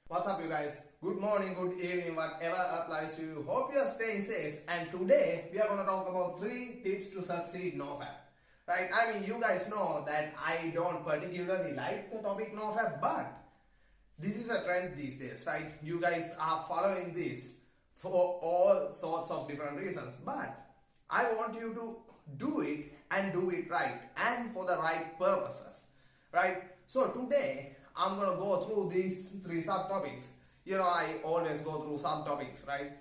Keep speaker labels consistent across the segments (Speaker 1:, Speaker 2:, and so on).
Speaker 1: What's up, you guys? Good morning, good evening, whatever applies to you. Hope you are staying safe. And today we are going to talk about 3 tips to succeed Nofap. Right? I mean, you guys know that I don't particularly like the topic Nofap, but this is a trend these days, right? You guys are following this for all sorts of different reasons, but I want you to do it and do it right and for the right purposes, right? So today I'm gonna go through these 3 subtopics. You know, I always go through subtopics, right?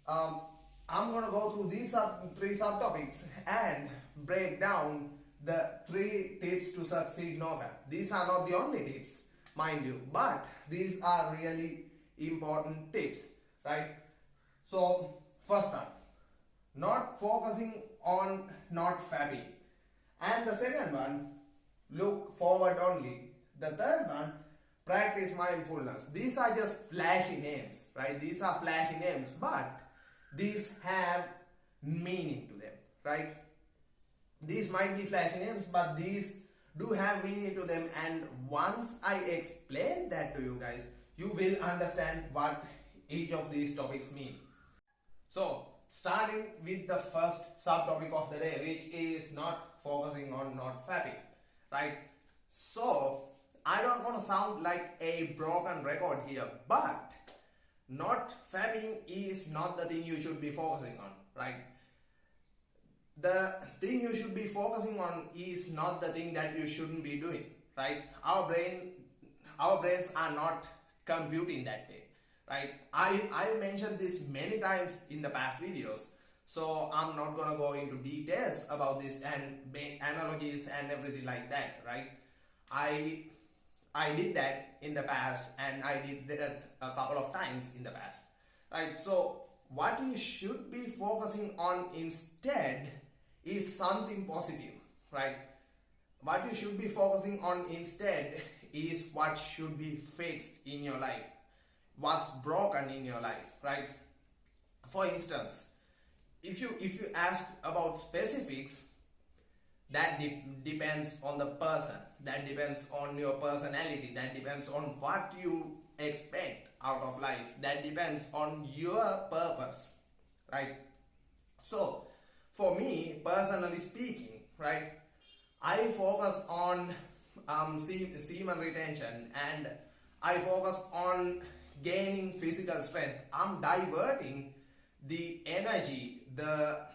Speaker 1: I'm gonna go through these 3 subtopics and break down the 3 tips to succeed Nofap. These are not the only tips, mind you, but these are really important tips, right? So first one, not focusing on not fapping, and the second one, look forward only. The third one, practice mindfulness. These are just flashy names, right? These are flashy names, but these have meaning to them, right? These might be flashy names, but these do have meaning to them, and once I explain that to you guys, you will understand what each of these topics mean. So starting with the first subtopic of the day, which is not focusing on not fapping, right? So I don't want to sound like a broken record here, but not fapping is not the thing you should be focusing on, right? The thing you should be focusing on is not the thing that you shouldn't be doing, right? Our brains are not computing that way, right? I mentioned this many times in the past videos, so I'm not gonna go into details about this and make analogies and everything like that, right? I did that in the past, and I did that a couple of times in the past, right? So what you should be focusing on instead is something positive, right? What you should be focusing on instead is what should be fixed in your life, what's broken in your life, right? For instance, if you ask about specifics, that depends on the person, that depends on your personality, that depends on what you expect out of life, that depends on your purpose, right? So for me, personally speaking, right, I focus on semen retention, and I focus on gaining physical strength. I'm diverting the energy, the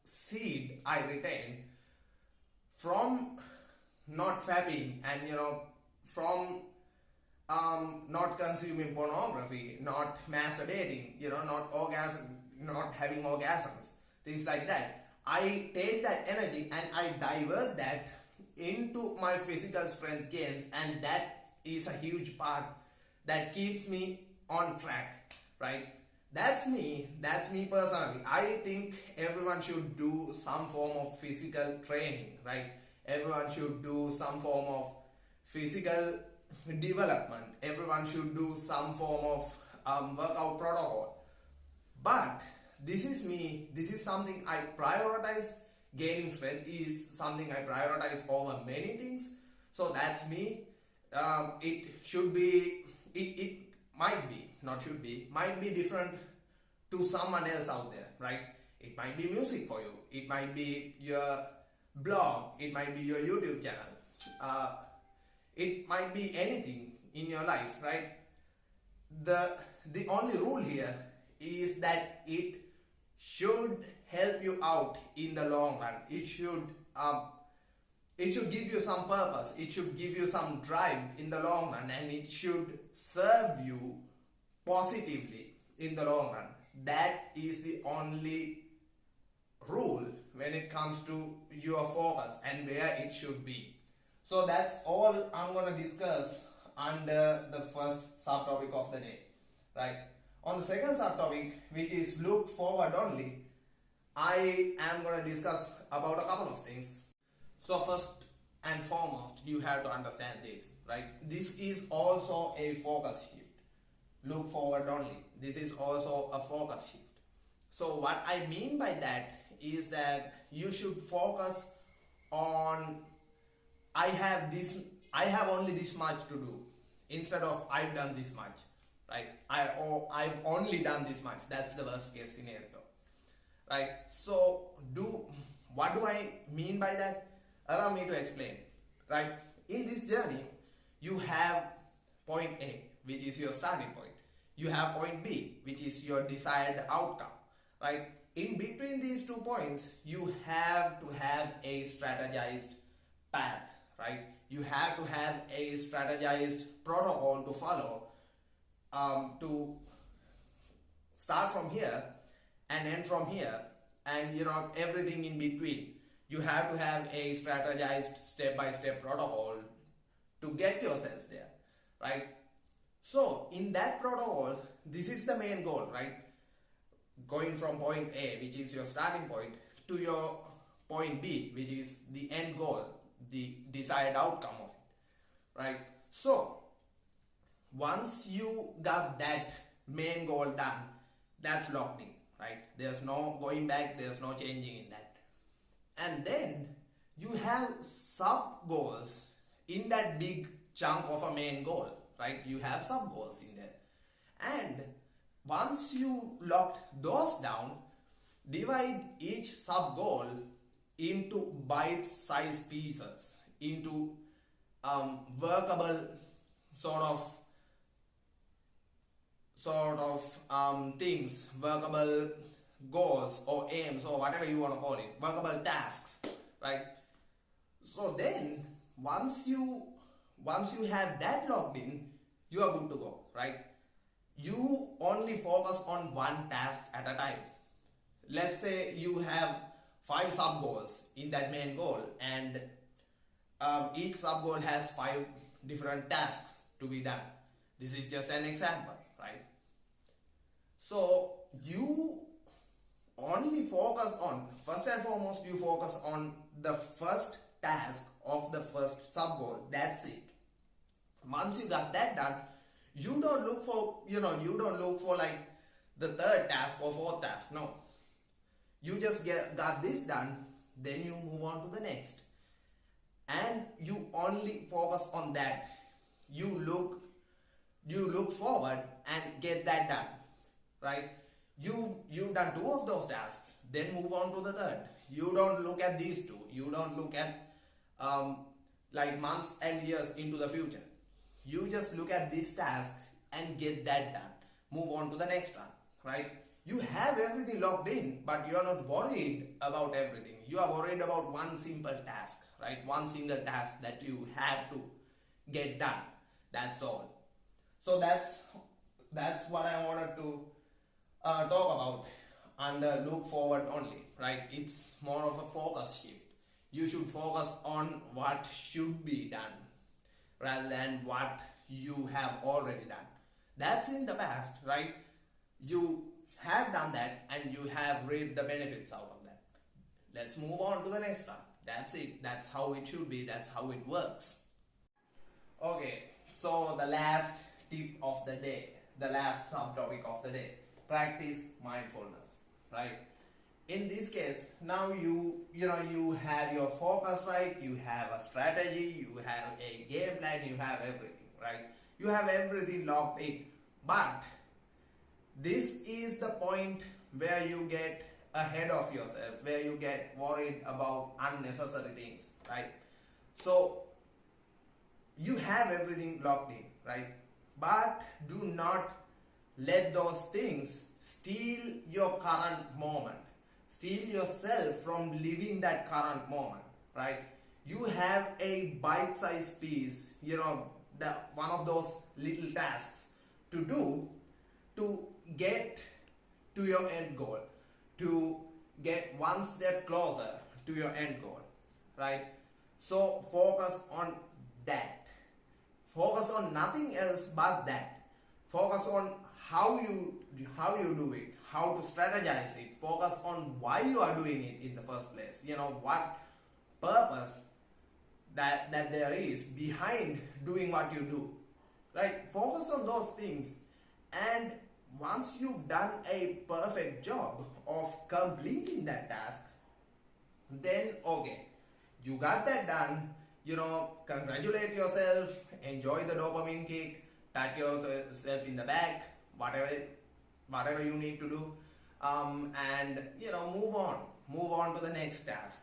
Speaker 1: seed I retain from not fapping, and from not consuming pornography, not masturbating, not having orgasms, things like that. I take that energy and I divert that into my physical strength gains, and that is a huge part that keeps me on track, right? That's me personally. I think everyone should do some form of physical training, right? Everyone should do some form of physical development. Everyone should do some form of workout protocol. But this is me. This is something I prioritize. Gaining strength is something I prioritize over many things. So that's me. It should be, it might be, not should be, might be different to someone else out there, right? It might be music for you. It might be your blog. It might be your YouTube channel. It might be anything in your life, right? The only rule here is that it should help you out in the long run. It should give you some purpose. It should give you some drive in the long run, and it should serve you positively in the long run. That is the only rule when it comes to your focus and where it should be. So that's all I'm going to discuss under the first subtopic of the day, right? On the second subtopic, which is look forward only, I am going to discuss about a couple of things. So first and foremost, you have to understand this, right? This is also a focus shift. Look forward only. This is also a focus shift. So what I mean by that is that you should focus on I have only this much to do. instead of I've done this much, right? I've only done this much. That's the worst case scenario, right? So what do I mean by that? Allow me to explain, right? In this journey, you have point A, which is your starting point. You have point B, which is your desired outcome, right? In between these 2 points, you have to have a strategized path, right? You have to have a strategized protocol to follow, to start from here and end from here, and everything in between. You have to have a strategized step-by-step protocol to get yourself there, right? So in that protocol, this is the main goal, right? Going from point A, which is your starting point, to your point B, which is the end goal, the desired outcome of it, right? So once you got that main goal done, that's locked in, right? There's no going back, there's no changing in that. And then you have sub goals in that big chunk of a main goal, right? You have sub goals in there. And once you locked those down, divide each sub goal into bite-sized pieces, into workable sort of things, workable goals or aims or whatever you want to call it, workable tasks, right? So then once you have that locked in, you are good to go, right? You only focus on one task at a time. Let's say you have 5 sub goals in that main goal, and each sub goal has 5 different tasks to be done. This is just an example, right? So you only focus on, first and foremost, you focus on the first task of the first sub goal. That's it. Once you got that done, you don't look for like the third task or fourth task. No, you just got this done, then you move on to the next, and you only focus on that. You look forward and get that done, right? You've done 2 of those tasks, then move on to the third. You don't look at these 2. You don't look at like months and years into the future. You just look at this task and get that done. Move on to the next one, right? You have everything locked in, but you are not worried about everything. You are worried about one simple task, right? One single task that you have to get done. That's all. So that's what I wanted to talk about under look forward only, right? It's more of a focus shift. You should focus on what should be done rather than what you have already done. That's in the past, right? You have done that and you have reaped the benefits out of that. Let's move on to the next one. That's it. That's how it should be. That's how it works. Okay, so the last tip of the day, the last subtopic of the day, practice mindfulness, right? In this case, now you have your focus, right? You have a strategy, you have a game plan, you have everything, right? You have everything locked in. But this is the point where you get ahead of yourself, where you get worried about unnecessary things, right? So you have everything locked in, right? But do not let those things steal your current moment. Steal yourself from living that current moment, right? You have a bite-sized piece, one of those little tasks to do to get to your end goal, to get one step closer to your end goal, right? So focus on that. Focus on nothing else but that. Focus on how you do it, how to strategize it. Focus on why you are doing it in the first place. What purpose that there is behind doing what you do, right? Focus on those things, and once you've done a perfect job of completing that task, then okay, you got that done. Congratulate yourself, enjoy the dopamine kick, pat yourself in the back, whatever you need to do, and move on to the next task.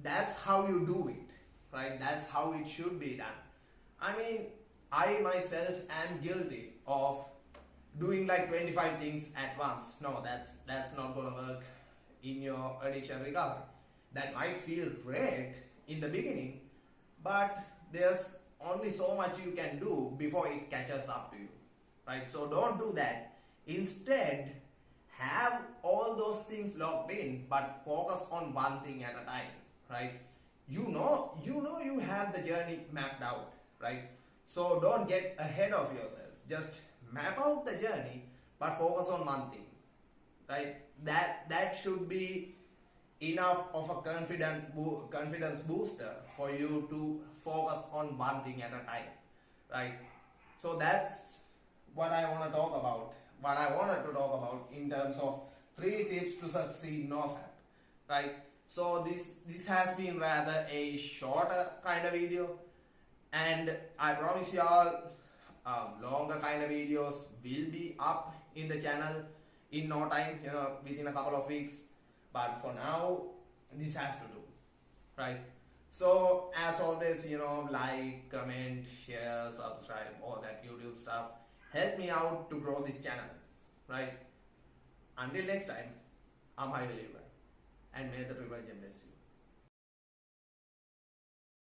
Speaker 1: That's how you do it, right? That's how it should be done. I mean, I myself am guilty of doing like 25 things at once. No, that's not gonna work in your addiction recovery. That might feel great in the beginning, but there's only so much you can do before it catches up to you, right? So don't do that. Instead, have all those things locked in, but focus on one thing at a time, right? You have the journey mapped out, right? So don't get ahead of yourself. Just map out the journey, but focus on one thing, right? That should be enough of a confidence booster for you to focus on one thing at a time, right? So that's what I want to talk about. What I wanted to talk about in terms of 3 tips to succeed Nofap, right? So this has been rather a shorter kind of video, and I promise y'all longer kind of videos will be up in the channel in no time, within a couple of weeks. But for now, this has to do, right? So as always, like, comment, share, subscribe, all that YouTube stuff. Help me out to grow this channel, right? Until next time, I'm High Believer, and may the Triple Gem bless you.